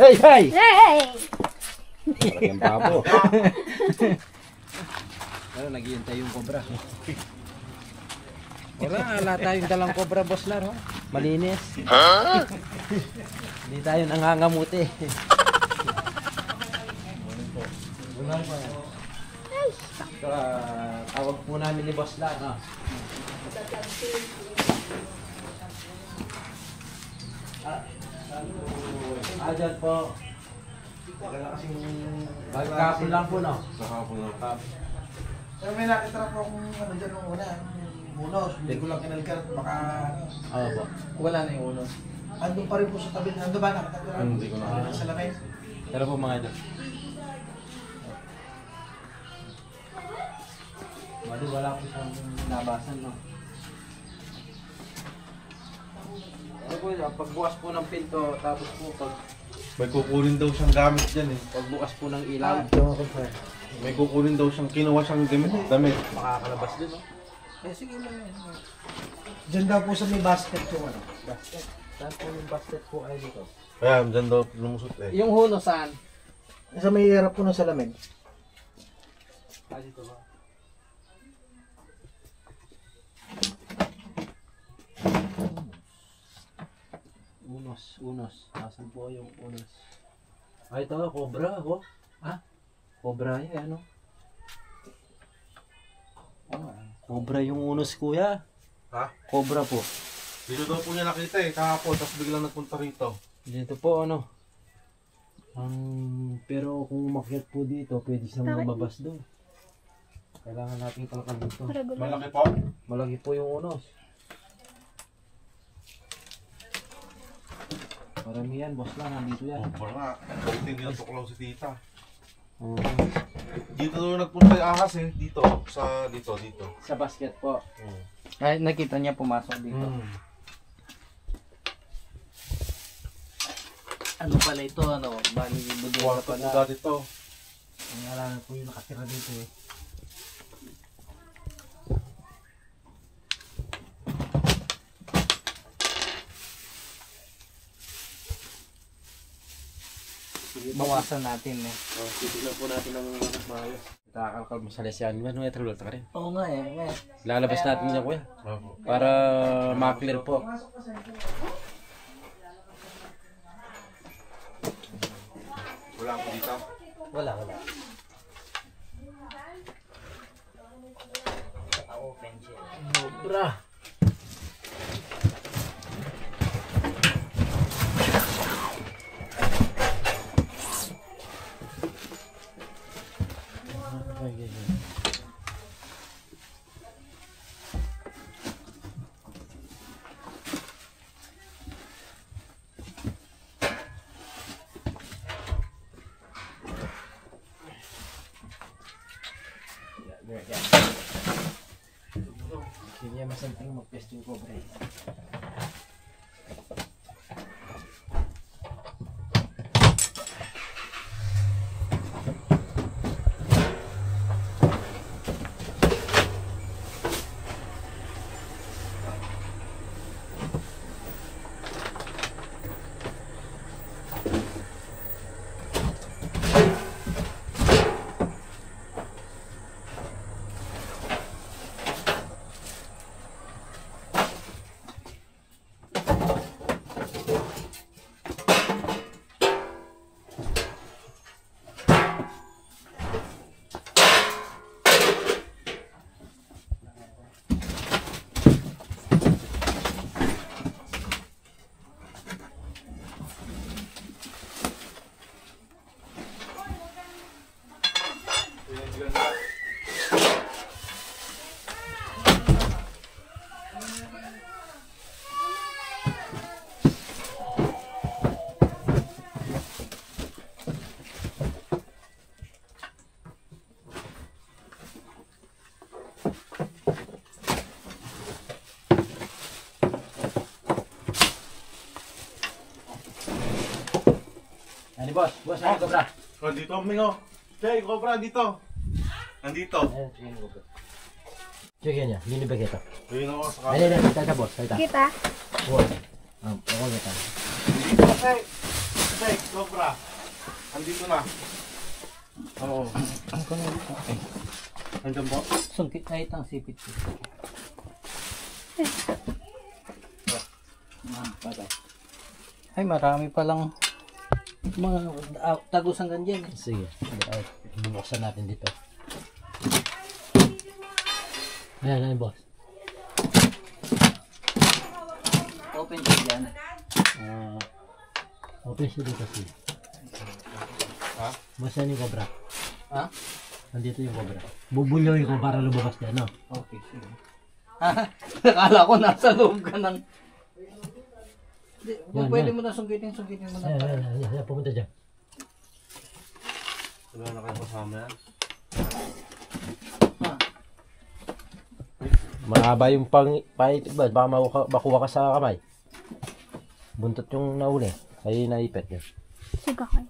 Hey, hey! Hey! Talagang babo. Pero naghihintay yung cobra. Wala tayong dalang cobra, boss Lar. Oh. Malinis. Hindi tayo nangangamuti. So, tawag po namin ni Boss Lar. Oh. Dyan po. Kahapon lang po, no? Kahapon lang. Pero may nakita po akong ano dyan nung una, unos. Hindi ko lang kinalkar, baka Oo po. wala na yung unos. Andun pa rin po sa tabi, andun ba nakita? Hindi ko na. Sa lamay. Pero po mga dyan. Wala po siyang nabasan, no? Ano po yun, pagbukas po ng pinto, tapos po May kukunin daw siyang gamit dyan eh. pagbukas po ng ilaw, May kukunin daw siyang kinuha siyang damit. makakalabas din, no? Sige lang yan. Diyan daw po sa may basket yung ano. Basket. Saan po yung basket po ay dito? Kaya dyan daw lumusot eh. Yung huno saan? Sa may harap po ng salamin. Ah, dito ba? Unos. Asan po yung unos? Ay, ito, cobra ako. Ah, cobra yan, ano? Cobra yung unos, kuya. Ha? Cobra po. Dito daw po niya nakita eh, kahapon, tapos biglang nagpunta rito. Dito po, ano? Pero kung umakyat po dito, pwede siyang lumabas doon. Kailangan natin kalakal dito. Malaki po. Malaki po yung unos. Marami yan, boss lang. Nandito yan. Oh, wala. Buti hindi natuklaw si tita. Oo. Dito daw nagpunta yung ahas eh, dito. Dito. Sa basket po. Ay, nakita niya pumasok dito. Ano pala ito, ano? Bali, budol na Kwarto po pala. dati to. Ang alam po yung nakatira dito eh. Bawasan natin eh. Titignan po natin ang maayos. Nakakalkal mo sa lesyan. Ano yung trulot ka rin? Oo nga eh. Lalabas natin niya, kuya. Opo. Para ma-clear po. Wala po dito. Wala. Open siya. Sobra. Hindi niya masanting mag-pest yung cobra eh. Ano boss? Boss, ano cobra? Oh, dito, Mingo. Jay, cobra, dito. Nandito. Ayan, sige yung cobra. Sige niya, linibag ito. Ayun ako sa Kita boss, kita. Kita. Wow. Ako kita. Dito kasi. Kasi Check, Cobra. Andito na. Oo. Ang kanina. Okay. Andyan po. Sungkit na itang sipit. Patay. Ay, marami palang mga tagusan ganyan. Sige. Ay, bubuksan natin dito. Ayan, boss. Open siya dyan. Open siya dito siya. Ha? Boss, yan yung cobra. Ha? Nandito yung cobra. Bubulyoin ko para lumabas dyan, no? Okay, sige. Akala ko nasa loob ka ng... Yan, Pwede yan. mo na sungkitin mo na. Ayan, pumunta dyan. Wala na kayo kasama yan. Mahaba yung pahit ba? Baka makuha ka sa kamay. Buntot yung nauli. Ay naipet yun. Siga kayo.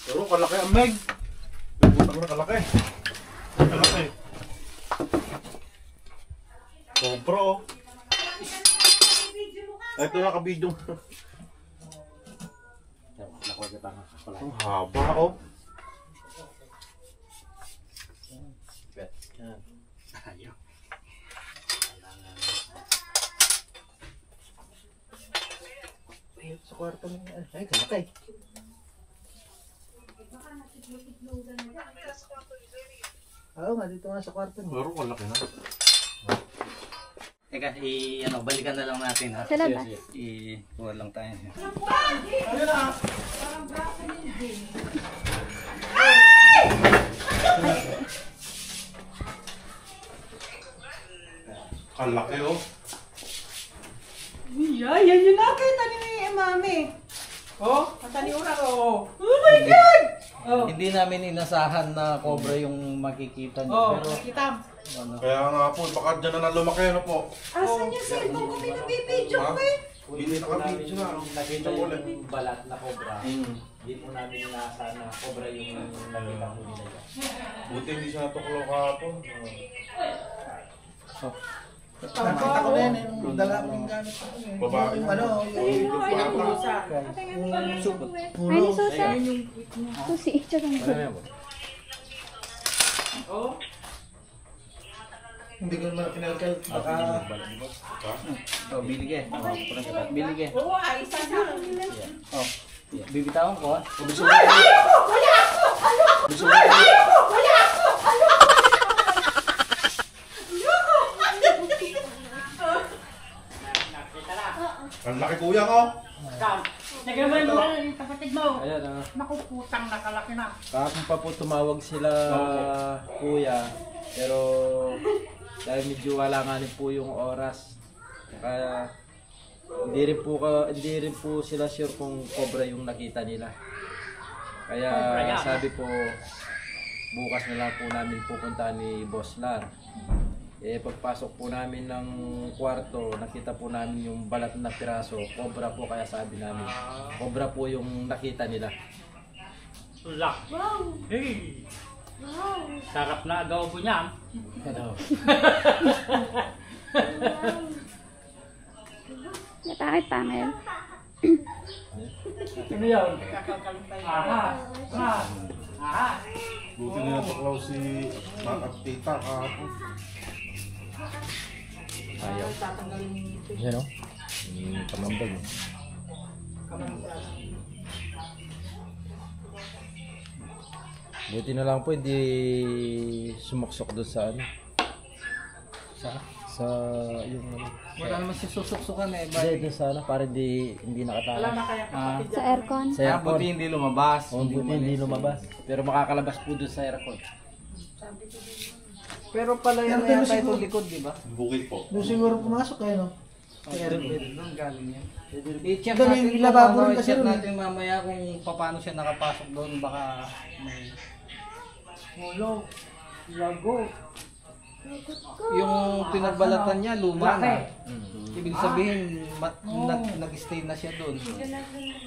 Pero kalaki ang meg. Putang na kalaki. Kalaki. Cobra oh. Ito na kabidyo. Ang haba oh. Sa kwarto mo. Ay, kalakay. Oo nga, dito nga sa kwarto niya. Pero kalaki na. Teka, balikan na lang natin ha. Sa labas. Kuha lang tayo. Kalaki oh. Iya, yan yun na kayo tani ni mami. Oh, tani ura oh. Hindi namin inasahan na cobra yung makikita niyo. Oh, Pero nakita. ano, Kaya nga po, baka dyan na lumaki ano po. Asan yung cellphone ko? May nabibidyo Ha? ko eh. Hindi nakabidyo na. Nakita Ito ulit. yung balat na cobra. Hindi po namin inaasahan na cobra yung nakita po nila dyan. Buti hindi siya natuklaw kahapon. Nakita ko na yan, yung dala ko yung gamit ko. Babae. Yung ano, yung Yung bata. Ay, ni Sosa. Susi, tsaka mo. Oh, hindi ko naman kinalkal. Baka bilige. Bilige. oo, ay sana. Oh, bibitawan ko ha. Ang laki kuya ko. Nagaman mo yung kapatid mo. Ayan, Naku, putang nakalaki na. kahapon pa po tumawag sila kuya. Pero dahil medyo walanganin po yung oras. Kaya hindi rin po sila sure kung cobra yung nakita nila. Kaya sabi po bukas na lang po namin pupunta ni Boss Lar. Pagpasok po namin ng kwarto, nakita po namin yung balat na piraso. Cobra po, kaya sabi namin. Cobra po yung nakita nila. Lak. Wow! Hey! Wow! Sarap na adobo niya. Ano? Bakit pangil? Ano yun? Aha! Aha! Aha! Buti na natuklaw si Mat at Tita kahapon. Ayaw. Yan o. Kamambag. Buti na lang po hindi sumuksok doon sa ano. Sa yung ano. Wala naman si susuksukan eh. Hindi, doon sa ano, para hindi nakatala. Sa aircon? Sa aircon. Buti hindi lumabas. Oh, buti hindi lumabas. Pero makakalabas po doon sa aircon. Pero pala yan Pero yata siguro- itong likod, di ba? Bukid po. doon siguro pumasok kayo, no? Doon galing yan. I-check Doon, natin yung kung lababo ano, rin kasi i-check doon eh. natin mamaya kung paano siya nakapasok doon. Baka may... Ulo. Lago. Yung pinagbalatan niya, luma na. Mm. Ibig sabihin, nag-stay na siya doon.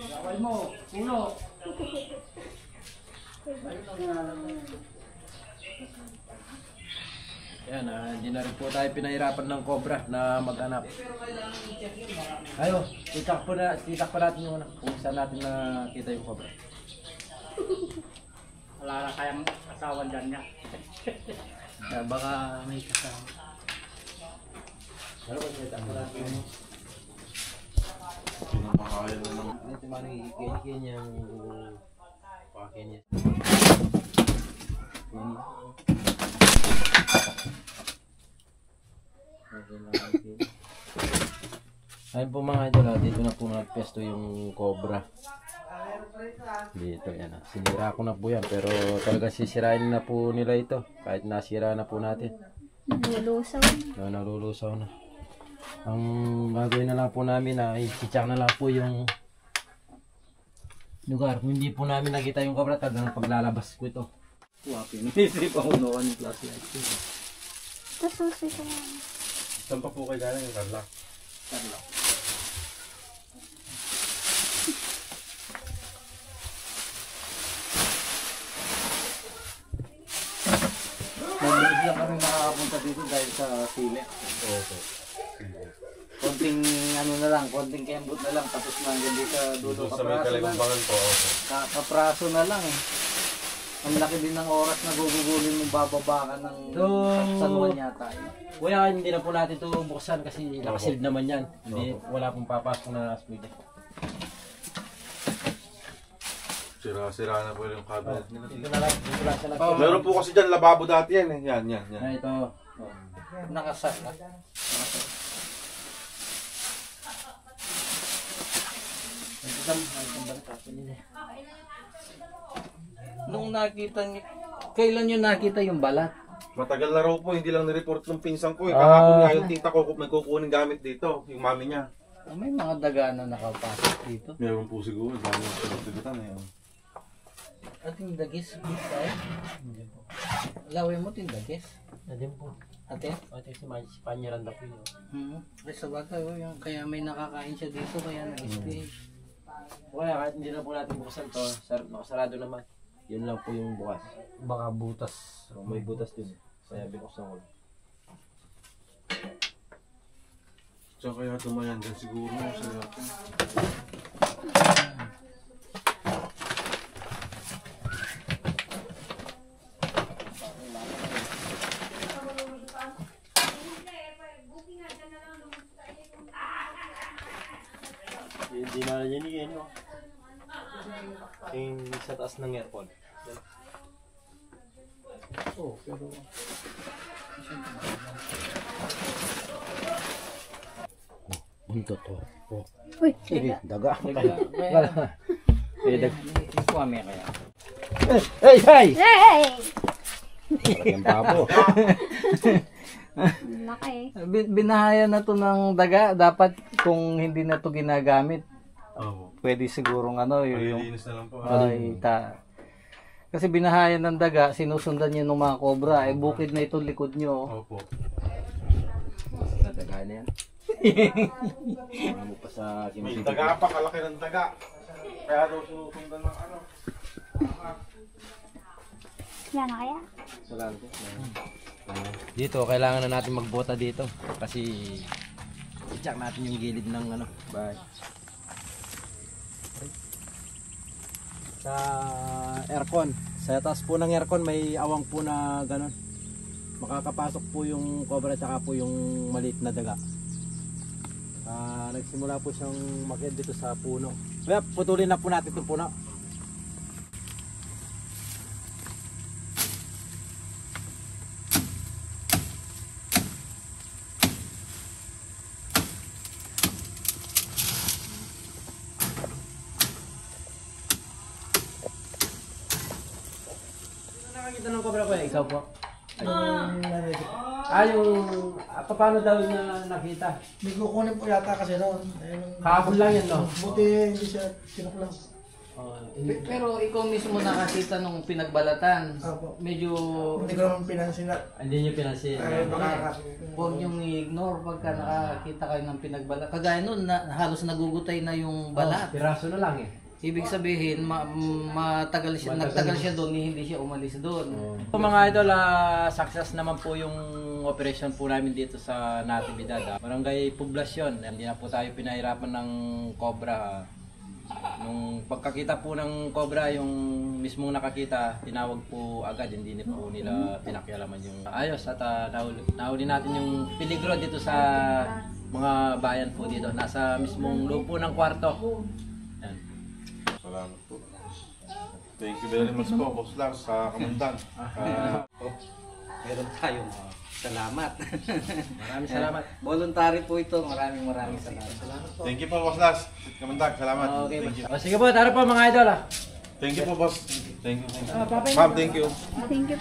Lawal mo. Ulo. Yan, hindi na rin po tayo pinahirapan ng cobra na maghanap. Ayo, titak pa natin yung kung saan natin nakita yung cobra. Wala na kayang asawan dyan niya. Baka may kasama. Ano ba siya tama natin? Pinamakayan na ng... Ito manigigil yung pakin niya. Ayun po mga idol, dito na po nagpesto yung cobra. Dito yan. Sinira ko na po yan pero talaga sisirain na po nila ito. Kahit nasira na po natin. Nalulusaw na. Nalulusaw na. Ang gagawin na lang po namin ay i-check na lang po yung lugar. Kung hindi po namin nakita yung cobra, talagang paglalabas ko ito. Pinisip ako noon yung flashlight. Ito susi ko yan. Saan pa po kayo galing yung Carla? Mabilis lang kami makakapunta dito dahil sa sili. Oo. Konting ano na lang, konting kembot na lang, tapos na hanggang dito sa dulo. Doon sa may Kapraso na, kalimbangan po. Okay. kapraso na lang eh. Ang laki din ng oras na gugugulin mong bababa ka ng sanuan yata. Kuya, hindi na po natin ito buksan kasi nakasilid naman yan. Hindi, wala pong papasok na speed. Sira-sira na po yung cabinet nila. Dito na lang, dito lang siya Oh, meron po kasi dyan, lababo dati yan eh. Yan. Na ito. Nakasal na. Nung nakita niyo, kailan niyo nakita yung balat? Matagal na raw po, hindi lang nireport ng pinsan ko eh. Kahapon nga yung tita ko may kukunin gamit dito, yung mami niya. May mga daga na nakapasok dito. Meron po siguro, dami yung pinagtigitan eh. At yung dagis, tayo? Laway mo tindagis? Nadin po. Ate? Ate si Panyaran na po yun. Ay sa bagay, yung, kaya may nakakain siya dito, kaya nag-stay. Kaya kahit hindi na po natin buksan to, nakasarado naman. Yun lang po yung bukas. Baka butas. So, may butas din. Kaya binuksan ko. Tsaka kaya tumayan din siguro sa yakin. Hindi na yan yun. Yung sa taas ng aircon. Oh, pero... Buntot to. Oh. Uy, Sige, daga. Ikuame kaya. Hey! Hey! hey! Yung babo. Laki. Binahaya na to ng daga. Dapat kung hindi na to ginagamit, Oo. pwede sigurong ano, yung... Malilinis na lang po. Kasi binahayan ng daga, sinusundan niyo ng mga kobra. Eh, bukid na itong likod nyo. Opo. Daga na yan. Ano pa sa May daga pa, kalaki ng daga. Kaya daw sinusundan ng ano. Yan na kaya? Dito, kailangan na natin magbota dito. Kasi i-check natin yung gilid ng ano, bahay. Sa aircon. Sa taas po ng aircon may awang po na ganon. Makakapasok po yung cobra at saka po yung maliit na daga. Nagsimula po siyang makit dito sa puno. Kaya putulin na po natin itong puno. Nakakita ng cobra ko eh, ikaw po. Paano daw na nakita? May kukunin po yata kasi noon. Kahapon lang yan, no? Buti hindi siya kinuklang. Pero ikaw mismo nakakita nung pinagbalatan. Opo. Medyo Hindi ko naman pinansin na. Hindi nyo pinansin. huwag niyong i-ignore pagka nakakita kayo ng pinagbalatan. Kagaya nun, halos nagugutay na yung balat. Piraso na lang eh. Ibig sabihin, nagtagal siya doon, hindi siya umalis doon. Po mga idol, success naman po yung operation po namin dito sa Natividad. Barangay Poblacion, hindi na po tayo pinahirapan ng cobra. Nung pagkakita po ng cobra, yung mismong nakakita, tinawag po agad, hindi na po nila pinakialaman yung ayos. At nahuli natin yung peligro dito sa mga bayan po dito. Nasa mismong loob po ng kwarto. Yan. Salamat po. Thank you very much po, Boss Lars, sa kamandan. Meron tayong salamat. Maraming salamat. Voluntary po ito. Maraming salamat. Thank you po, Boss Lars. Kamandan, salamat. Okay, Thank you. sige po, tara po mga idol. Thank you po, boss. Thank you. Ma'am, thank you. Thank you.